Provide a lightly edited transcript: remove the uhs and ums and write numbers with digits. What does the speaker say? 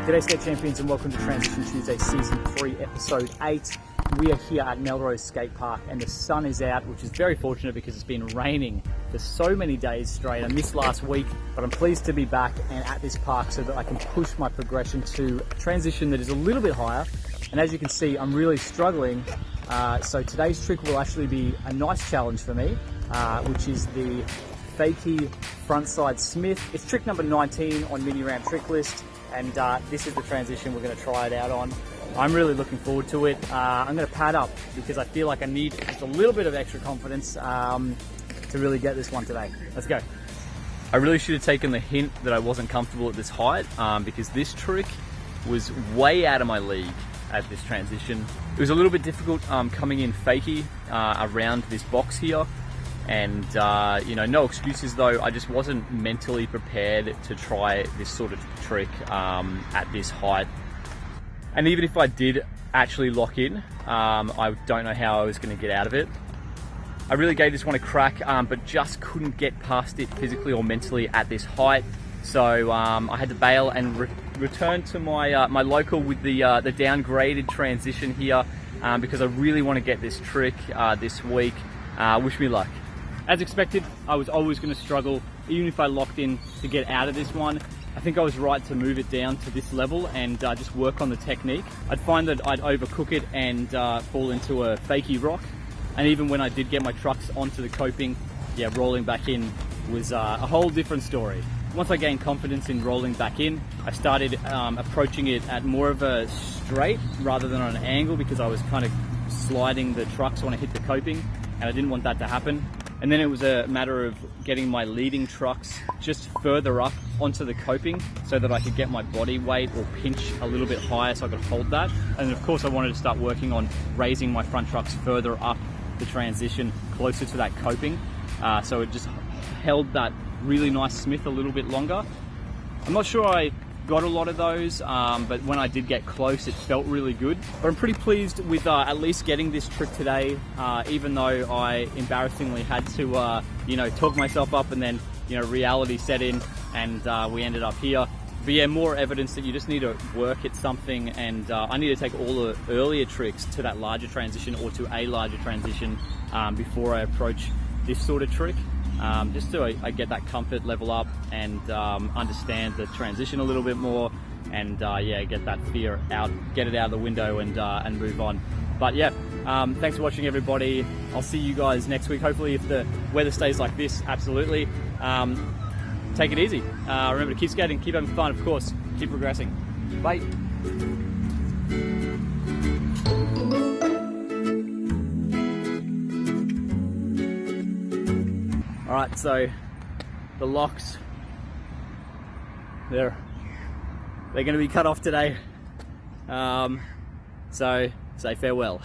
G'day Skate Champions and welcome to Transition Tuesday Season 3 Episode 8. We are here at Melrose Skate Park and the sun is out, which is very fortunate because it's been raining for so many days straight. I missed last week, but I'm pleased to be back and at this park so that I can push my progression to a transition that is a little bit higher. And as you can see, I'm really struggling. So today's trick will actually be a nice challenge for me, which is the Fakie Frontside Smith. It's trick number 19 on Mini Ramp trick list. And this is the transition we're going to try it out on. I'm really looking forward to it. I'm going to pad up because I feel like I need just a little bit of extra confidence to really get this one today. Let's go. I really should have taken the hint that I wasn't comfortable at this height because this trick was way out of my league at this transition. It was a little bit difficult coming in fakie around this box here. And you know, no excuses though, I just wasn't mentally prepared to try this sort of trick at this height. And even if I did actually lock in, I don't know how I was going to get out of it. I really gave this one a crack, but just couldn't get past it physically or mentally at this height. So I had to bail and return to my my local with the downgraded transition here because I really want to get this trick this week. Wish me luck. As expected, I was always going to struggle, even if I locked in to get out of this one. I think I was right to move it down to this level and just work on the technique. I'd find that I'd overcook it and fall into a fakie rock. And even when I did get my trucks onto the coping, yeah, rolling back in was a whole different story. Once I gained confidence in rolling back in, I started approaching it at more of a straight rather than on an angle because I was kind of sliding the trucks when I hit the coping and I didn't want that to happen. And then it was a matter of getting my leading trucks just further up onto the coping so that I could get my body weight or pinch a little bit higher so I could hold that. And of course I wanted to start working on raising my front trucks further up the transition closer to that coping. So it just held that really nice Smith a little bit longer. I'm not sure I got a lot of those, but when I did get close, it felt really good. But I'm pretty pleased with at least getting this trick today, even though I embarrassingly had to, you know, talk myself up and then, you know, reality set in and we ended up here. But yeah, more evidence that you just need to work at something and I need to take all the earlier tricks to that larger transition or to a larger transition before I approach this sort of trick. Just so I get that comfort level up and understand the transition a little bit more and yeah, get that fear out, get it out of the window and move on. But yeah, thanks for watching everybody. I'll see you guys next week. Hopefully if the weather stays like this, absolutely. Take it easy. Remember to keep skating, keep having fun, of course, keep progressing. Bye. Alright, so the locks, they're going to be cut off today, so say farewell.